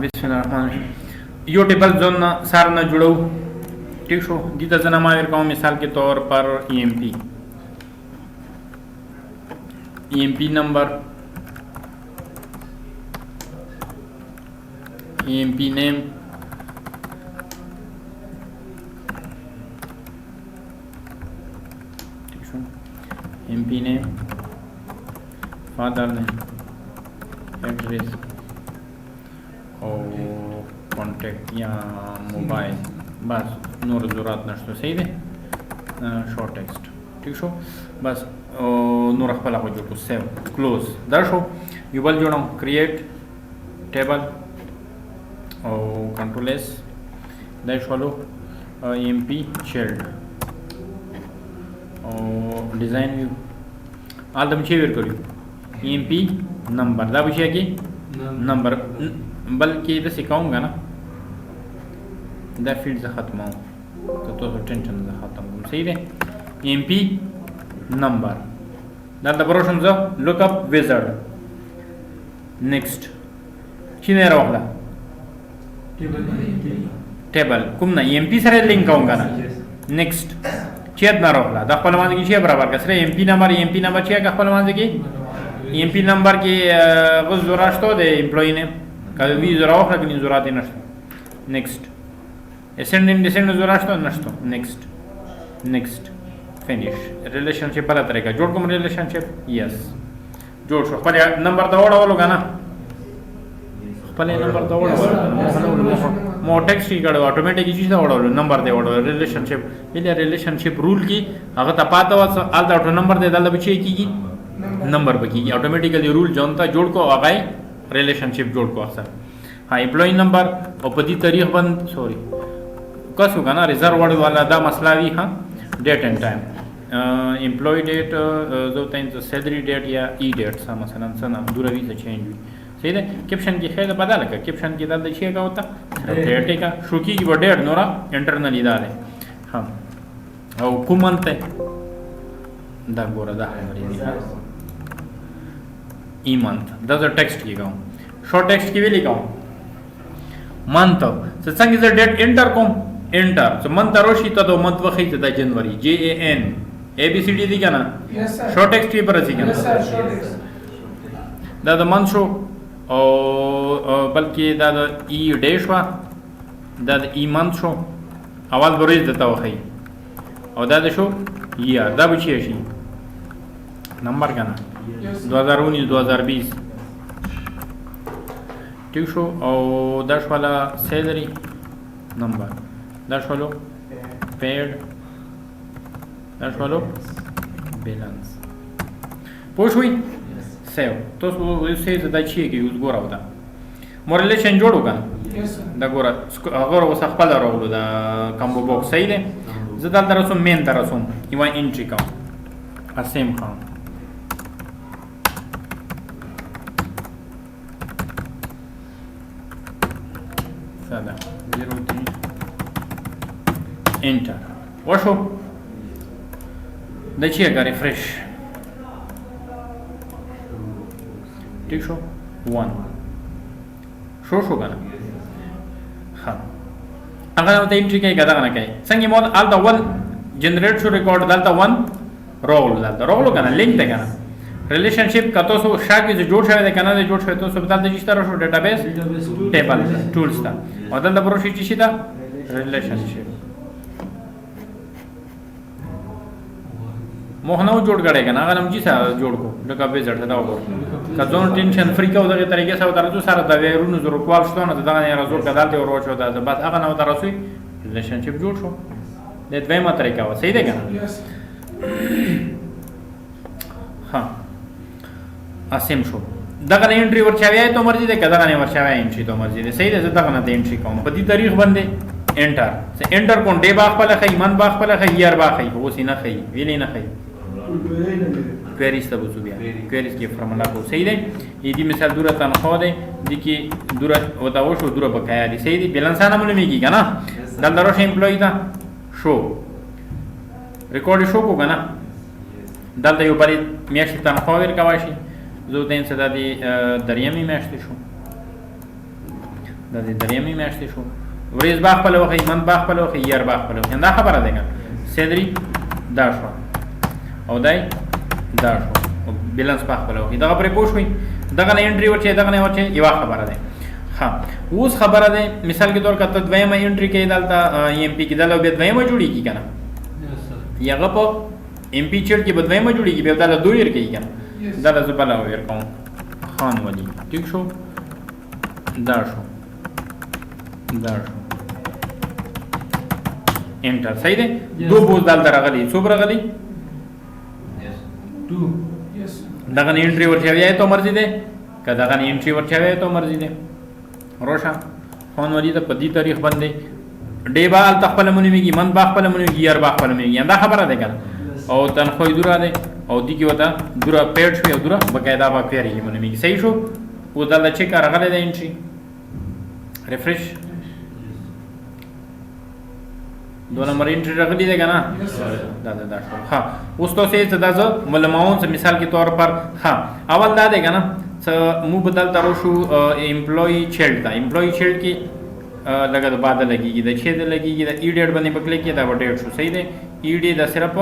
بسم الله الرحمن الرحیم. یو ټیبل ځون سره نه جوړو. ٹھیک شو. دې ته زه نامه ورکوم مثال کے طور پر EMP نمبر EMP name EMP name father name address और कॉन्टैक्ट या मोबाइल बस नूर ज़रूरत नशतो सही है शॉर्ट टेक्स्ट ठीक शो बस नूर खपला को जो सेव क्लोज दर शो युबल जोड़ो क्रिएट टेबल और कंट्रोल एस दर शोलो EMP चाइल्ड और डिज़ाइन व्यू आलदम चेवर करियो EMP नंबर दा विषय की नंबर बल्कि इधर सिखाऊंगा ना दा फील्ड से ख़त्म हो तो टेंशन से ख़त्म हो सही है EMP नंबर दा बरोशन जो लुकअप विज़ार्ड नेक्स्ट चीने रोहला टेबल कुम ना EMP सरे लिंक आऊंगा ना नेक्स्ट चेत ना रोहला दा खपल मांझे की चेत बराबर कसरे EMP नंबर चेत का खपल मांझे की EMP नंबर की वो ज़रूरत तो दे एम्प्लॉई ने कभी भी ज़रूरत है कि नहीं ज़रूरत है नष्ट नेक्स्ट एसेंडिंग डिसेंडिंग ज़रूरत तो नष्ट नेक्स्ट फिनिश रिलेशनशिप पता तरीका जोड़ को रिलेशनशिप यस जोड़ शो पहले नंबर दौड़ा वालों का ना पहले नंबर दौड़ा मो टेक्स्ट की करो ऑटोमेटिक चीज़ दौड़ा वालों नंबर दे वालों रिलेशनशिप ये रिलेशनशिप रूल की अगर तपाता हुआ आल दा ऑटो नंबर दे दाल बच्चे की नंबर बकी ऑटोमेटिकली रूल जानता जोड़ को आगाई रिलेशनशिप जोड़ को अक्सर हाँ एम्प्लॉई नंबर और पति तारीख बंद सॉरी कस होगा ना रिजर्व वर्ड वाला दा मसला भी हाँ date and time employee date जो टाइम सैलरी डेट या डेट सा मसलन सना दूरवी से चेंज हुई सही है कैप्शन की खैर पता लगा कैप्शन की दाल देखिए का होता डेट का शुकी की वो डेट नोरा इंटरनली डाले हाँ और कुमंत दा गोरा दा है ई मंथ दस टेक्स्ट की गाऊँ शॉर्ट टेक्स्ट की भी लिखाऊँ मंथ so संग इज डेट एंटर कॉम एंटर so मंथ रोशी तो मंथ वही था जनवरी JAN ABCD दी क्या ना शॉर्ट टेक्स्ट की पर अच्छी क्या दादा मंथ शो और बल्कि दादा ई डेश वा दादा ई मंथ शो आवाज बरोज देता हुआ है और दादा शो ईयर दा बची है नंबर का ना 2019-2020 ठीक शो और 10 वाला सैलरी नंबर 10 वालों पेड 10 वालों बैलेंस पोस्ट हुई सेव तो उससे ज़्यादा चाहिए कि उस गोरा होता मोर रिलेशन जोड़ोगा दा गोरा अगर वो सख्त पला रहो दा कम्बो बॉक्स सही है ज़्यादा तरसों मेन तरसों इवां एंट्री का असेम खां सादा 03 एंटर वशो देखिएगा रिफ्रेश ठीक शो 1 शो गाना हाँ अगर हम एंट्री के गदा गाना कहे संगी मोद all the 1 generate show record डालता 1 रोल गाना लिंक दे गाना रिलेशनशिप का तो सो शाक जो जोड़ शायद कहना दे जोड़ शायद तो सब डालते जिस तरह शो डेटाबेस टेबल टूल्स था और दल बरोशी चीज़ था रिलेशनशिप मोहना जोड़ करेगा ना अगर हम जिस जोड़ को जो कभी जड़ था वो का जोन टेंशन फ्री का उधर के तरीके से उतारा तो सारा दबे रूल जो क्वाल स्टोन तो दाना यार जोड़ का डालते और रोच होता है बस अगर ना उतारा सुई रिलेशनशिप जोड़ शो ये द्वे मत तरीका हो सही देगा हाँ असेम शो दगन एंट्री वर छावे तो मर्जी दे दगन वर छावे एंट्री तो मर्जी दे सही दे दगन दे एंट्री कौन पति तारीख बंदे एंटर से एंटर कौन डे बाख पला खई मन बाख पला खई ईयर बाख खई वो सी ना खई वेली ना खई क्वेरीज तब सुबिया क्वेरीज के फॉर्मूला को सही दे यदि मिसाल दूर तन खो दे दिकी दूर होता वो शो दूर बकाया दी सही दे बैलेंस आना मुले में की का ना दल दरो से एम्प्लॉय था शो रिकॉर्ड शो को ना दल दे ऊपर मेश तन खो का वाशी जो दिन से दादी दरिया में मैच शो د دې درېمې میاشتې شو ورځ با خپل وخی من با خپل وخی یار با خپل وخی دا خبره ده سیلری دا شو او دای دا شو بیلانس با خپل وخی دا پرې پوښوي دغه نه انټری ورچې دغه نه ورچې یو خبره ده ها اوس خبره ده مثال کے طور کته دویمه انټری کې دالتا ایم پی کې دالو به دویمه جوړیږي کنه یغه په ایم پی چړ کې بدویمه جوړیږي به دالو دوی ور کوي کنه دالو زبلا ور کوم خان ولی ٹھیک شو دا شو انټر صحیح ده دو بوز دال درغلی څو برغلی 2 دغه انټری ورچوي ته مرزي ده کدا غن انټری ورچوي ته مرزي ده روشا خان ولی ته په دې تاریخ باندې ډیبال تخپل منیږي من با خپل منیږي یار با خپل منیږي دا خبره ده کنه او تنخوی دورا ده او دی کی وتا دورا پیډ شو دورا بقاعده با پیری منیږي صحیح شو و دل چیک راغله ده انټری ریفریش دو نمبر انټری راغلی ده کنه دا شو ها اوس تو سه دا زه ملماون سے مثال کے طور پر ها اول دا ده کنه مو بدل ترو شو امپلوی چیلډ دا امپلوی چیلډ کی لگا د بعد لګیږي د 6 د لګیږي د ای ډیټ باندې پکړی کی دا ډیټ شو صحیح ده ای ډی د صرف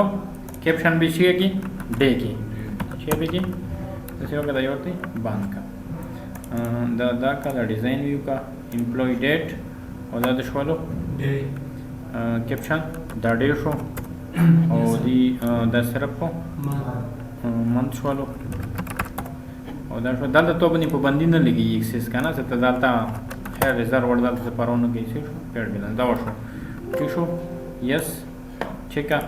کیپشن به شي کی ډے کی چې به کی څه وکړه دا یورته باندې کا دا کا ډیزاین ویو کا امپلوی ډیټ او دا د شوالو ډے کیپشن دا ډے شو او دی د صرف منت شوالو او دا شو دلته تو باندې پابندی نه لګي ایکسس کنه څه ته دلته خیر رزرو وردا ته پرونه کې شي پیډ بیلانس دا وشو ٹھیک شو یس چیکا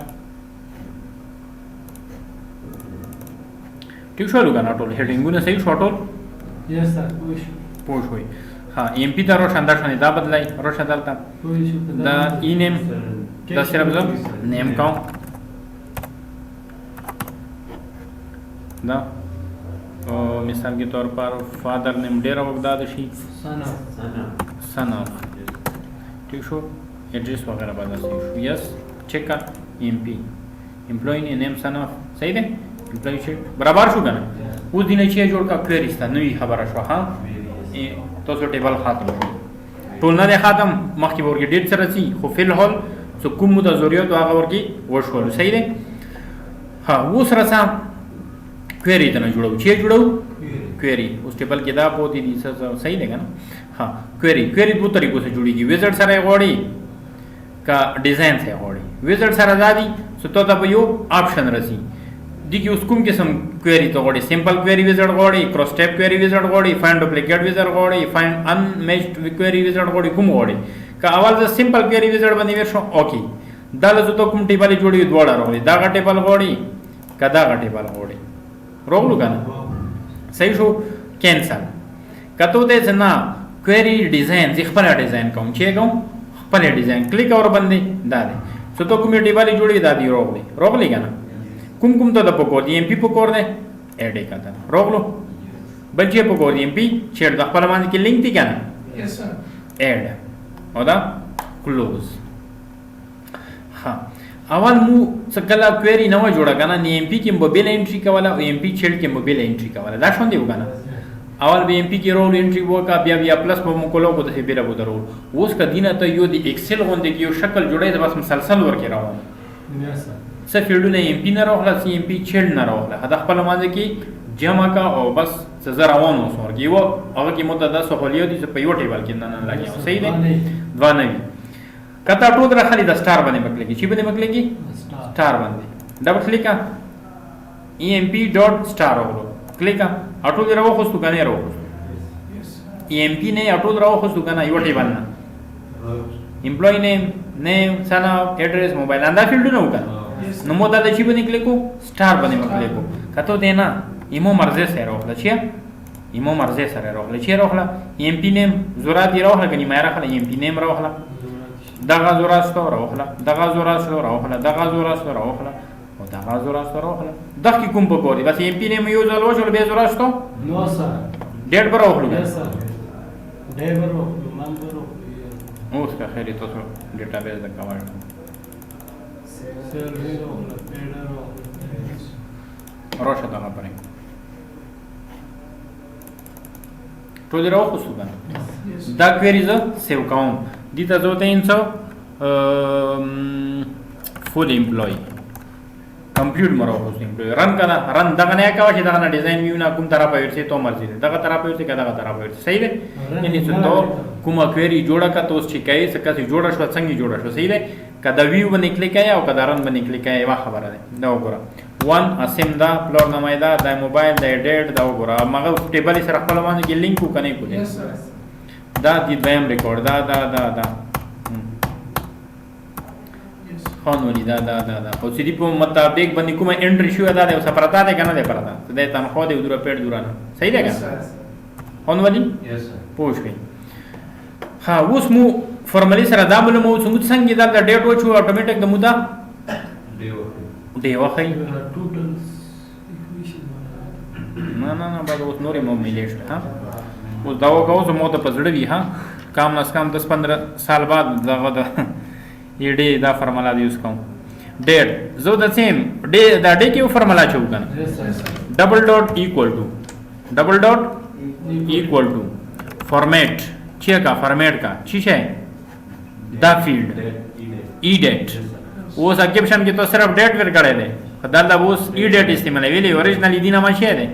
ٹھیک شو لګا ټول هډینګونه صحیح شو ټول یس سر پوښ وي ها ایم پی ته روشن دا شنه دا بدلای روشن دلته دا ای نیم دا صرف زو نیم کوم دا مثال के तौर पर फादर नेम डेरा वगदा दशी सन ऑफ ठीक शो एड्रेस वगैरह बदल से यस चेक का MP employee name son of सही है एम्प्लॉय से बराबर शो करना उस दिन चाहिए जोड़ का क्वेरी था नई खबर शो हां तो सो टेबल खत्म टोलना ने खत्म मखकी वर के डेट सर सी खो फिल हॉल सो कुम मुदा जरिया तो आगा वर की वश हॉल सही है हां वो सरसा क्वेरी ته نه جوړو چې جوړو क्वेरी उस टेबल کې دا پوتی دي صحیح دی کنه ها क्वेरी دو طریقو سے جوړیږي ویزټ سره غوړي کا ډیزاین سره غوړي ویزټ سره دادي سو ته په یو آپشن رسی دي کې اوس کوم قسم क्वेरी ته غوړي سمپل क्वेरी ویزټ غوړي کراس ټیب क्वेरी ویزټ غوړي فایند ډوپلیکیټ ویزټ غوړي فایند ان میچډ क्वेरी ویزټ غوړي کوم غوړي کا اول ز سمپل क्वेरी ویزټ باندې ورشو اوکي دا لزه ته کوم ټیبل جوړي دوړه غوړي دا ټیبل غوړي کدا ټیبل غوړي रोगलू का ना सही शो कैंसल कतो दे ना क्वेरी डिजाइन खपल डिजाइन कहूँ छे कहूँ खपल डिजाइन क्लिक और बंदे दादे सो तो कम्युनिटी वाली जुड़ी दादी रोगली का ना कुम तो पकोर दी एमपी पकोर दे एड का था रोगलो बच्चे पकोर दी एमपी छेड़ दा खपल मान की लिंक थी क्या ना यस सर एड और दा क्लोज हाँ اول مو څکلا کويري نو جوړه کنه نه ام پی کې موبایل انټری کوله او ام پی چیلډ کې موبایل انټری کوله دا شون دی وکنه اول به ام پی کې رول انټری وکا بیا پلس په مکولو کو ته بیره بو درو اوس کا دینه ته یو دی ایکسل غونډه کې یو شکل جوړې د بس مسلسل ورکې راو څه فیلډونه ام پی نه راغله سی ام پی چیلډ نه راغله دا خپل مانځ کې جمع کا او بس څه روانو سورګي و هغه کې متدا سہولیت دي په یو ټیبل کې نه لګي صحیح دی دوه نه کتا ټول راخلي د سٹار باندې مکلېږي چې باندې مکلېږي سٹار باندې ډبل کلیک emp.star وګورو کلیک اټول راو خو ستو کنه راو emp نه اټول راو خو ستو کنه یو ټیبل نه امپلوی نیم سن اف ایڈریس موبایل اندا فیلډ نه وکړه نو مو دا د چې باندې کلیکو سٹار باندې مکلېږي کته دینا ایمو مرزه سره راوخله چې ایمو مرزه سره راوخله چې راوخله emp نیم زورا دی راوخله کني مې راخله emp نیم راوخله دغه زوراستو راوخله دغه زوراستو راوخله دغه زوراستو راوخله او دغه زوراستو راوخله دغه کوم په کوری بس ام پی نه یو ځل وشول به زوراستو نو سر ډېر براوخلو یس سر ډېر براوخلو مان براوخلو اوس کا خیری تاسو ډیټابیس د کاوه سر راوخله پیډر راوخله روشه دغه پرې ټول راو خو کنه دا کويری زه سیو کوم دي ته زه ته انسو فول امپلوي کمپیوټ مرو خو امپلوي رن کنه رن دغه نه کا چې دغه ډیزاین میونه کوم طرف ورسې تو مرزي دغه طرف ورسې کداغه طرف ورسې صحیح ده یعنی څه تو کومه کويری جوړه کا توس چې کای څه کسي جوړه شو څنګه جوړه شو صحیح ده کدا ویو باندې کلیک کای او کدا رن باندې کلیک کای وا خبره ده دا وګوره 1 اسیم دا پلور نمای دا د موبایل د ډیټ دا وګوره مغه ټیبل سره خپل باندې کې لینک وکنه کوله دا د دویم ریکورډ دا خانونی دا او سړي په مطابق باندې کومه انټری شو دا د سپرتا ده کنه ده پرتا د تنخواه دی ودره پیټ دورانه صحیح ده کنه خانونی یس پوښښ ها اوس مو فارملی سره دا بل مو څنګه دا د ډیټ وچو اتوماتیک د مودا دی واخی ټوټلز ایکویشن نه بعد اوس نورې مو مليش ها اوس دا وکاو زموږ ته پزړه وی ها کام نس کام 10-15 سال بعد دغه د ایډي دا فارمولا یوز کوم ډیټ زو د سیم ډی دا ډی کیو فارمولا چو کنه ډبل ډاٹ ایکوال ټو فارمیټ چیه کا فارمیټ کا چی شي دا فیلډ ای ډیټ اوس اکیپشن کې تو صرف ډیټ ور کړه دے دا اوس ای ډیټ استعمال ویلې اوریجنل دی نامه شه ده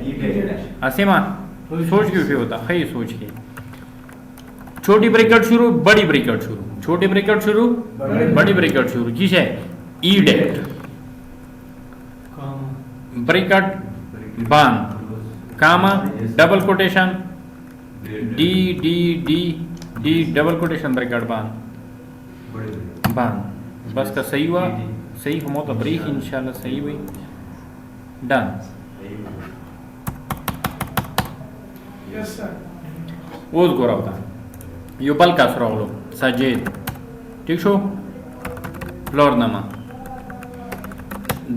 اسما सोच के होता है सोच के छोटी ब्रैकेट शुरू बड़ी ब्रैकेट शुरू छोटी ब्रैकेट शुरू बड़ी ब्रैकेट शुरू किस है ई डेट ब्रैकेट बान comma double quotation D D D D double quotation bracket बान बस का सही हुआ सही हम तो ब्रेक इंशाल्लाह सही हुई डन اوس ګوراو تا یو بل کس راغلو سجید ٹھیک شو فلور نما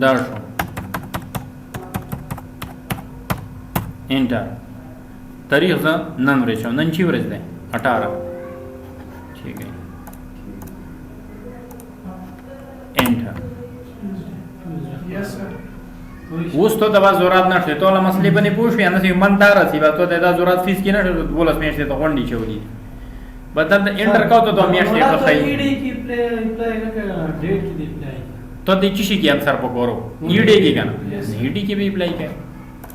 دا شو انټر تاریخ ز نن ورځ نن چی ورځ ده 18 ٹھیک ہے انټر یس سر اوس ته د ضرورت نشته ټول مسلې باندې پوښي ان سي منتار سي به ته د ضرورت فیس کې نه بولس میشته ته غونډي چولې بدل انټر کو ته میشته په خای ایډي کې اپلای نه ډیټ کې اپلای ته د چی شي کې انسر پکورو ایډي کې کنه ایډي کې به اپلای کې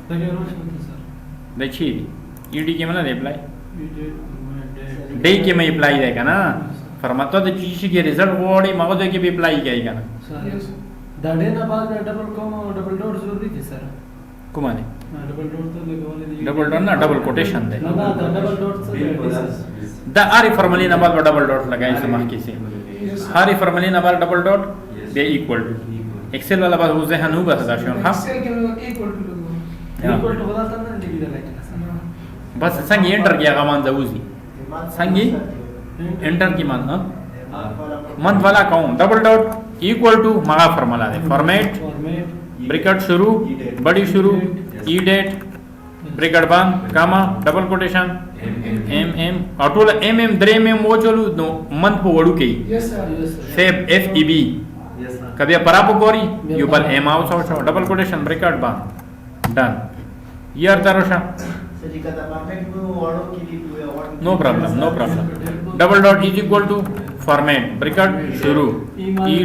دا روښانه سر د چی ایډي کې منه اپلای ډی کې مې اپلای ده کنه فرماته د چی شي کې رزلټ وړي مغه کې به اپلای کوي کنه دا ډینا بعد ډبل کوم او ډبل ډاټ ضروري دي سر کومه نه ډبل ډاټ ته لګولې دي ډبل ډاټ نه ډبل کوټیشن ده نه دا ډبل ډاټ څه دا اری فارمولا نه بعد ډبل ډاټ لګای سم کې سي اری فارمولا نه بعد ډبل ډاټ به ایکوال ټو ایکسل والا بعد وځه هنو بس دا شو ها ایکسل کې ایکوال ټو ولا ته نه دی دا بس څنګه انټر کې هغه مان ځوځي څنګه انټر کې مان ها मंथ वाला कहूँ डबल डॉट इक्वल टू मगा फॉर्मूला है फॉर्मेट ब्रैकेट शुरू बड़ी शुरू ई डेट ब्रैकेट बंद comma double quotation M M ऑटोल एम एम द्रे में वो चलू मंथ को वड़ू के फेब एफ ई बी कभी परापो गोरी यू बल m out out double quotation bracket बंद डन ईयर तरोशा no problem double dot is equal to format bracket शुरू ई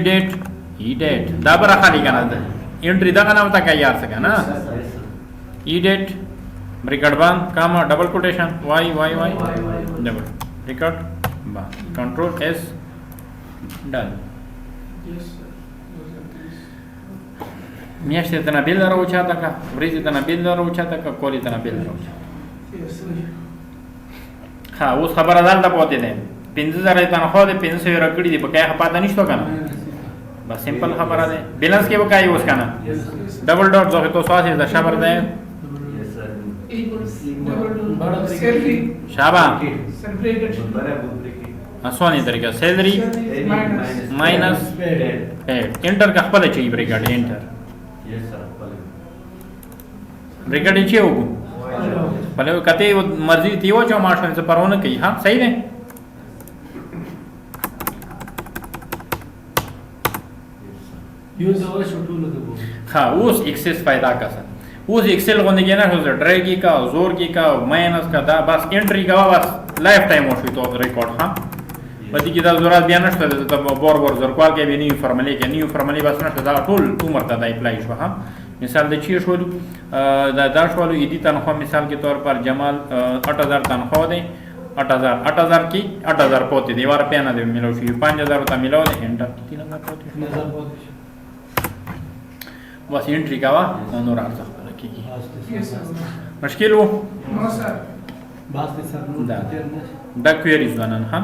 डेट दा बरा खाली करना एंट्री दा करना होता क्या यार सका ना ई डेट ब्रैकेट बंद comma double quotation Y Y Y double bracket बंद कंट्रोल एस डन میاشتې ته نه بیل راوچاته کا ورځې ته نه بیل راوچاته کا کولې ته نه بیل راوچاته ها اوس خبره ده پوهه ده 5000 تنخواه ده 500 رکړي دي په کې پاته نشته کنه بس سمپل خبره ده بیلانس کې وکای اوس کنه ډبل ډاټ زه ته سواسه ده شابر ده شابه اسوانی طریقه سیلری ماینس انټر کا خپل چي بریګاډ انټر ब्रैकेट नीचे होगो भले कते मर्जी थी वो जो मार्शल से परवाना कही हाँ सही है हाँ उस एक्सेस फायदा का सर اوس ایکسل غونډه کې نه شو ډرای کې کا زور کې کا ماینس کا دا بس انټری کا بس لایف ټایم وشو ته ریکارډ ها پدې کې دا ضرورت بیا نشته ته بور زر کال کې به نیو فارمولې کې نیو فارمولې بس نشته دا ټول عمر ته دا اپلای شو ها مثال د چی شو دا شوالو ایدی تنخواه مثال के तौर पर जमाल 8000 तनख्वाह दे 8000 की 8000 पोते दे वार पेना दे मिलो शी 5000 होता मिलो दे एंटर 3000 पोते बस एंट्री का वा और अर्थ की मुश्किल हो No, sir. da क्वेरीज बनन हां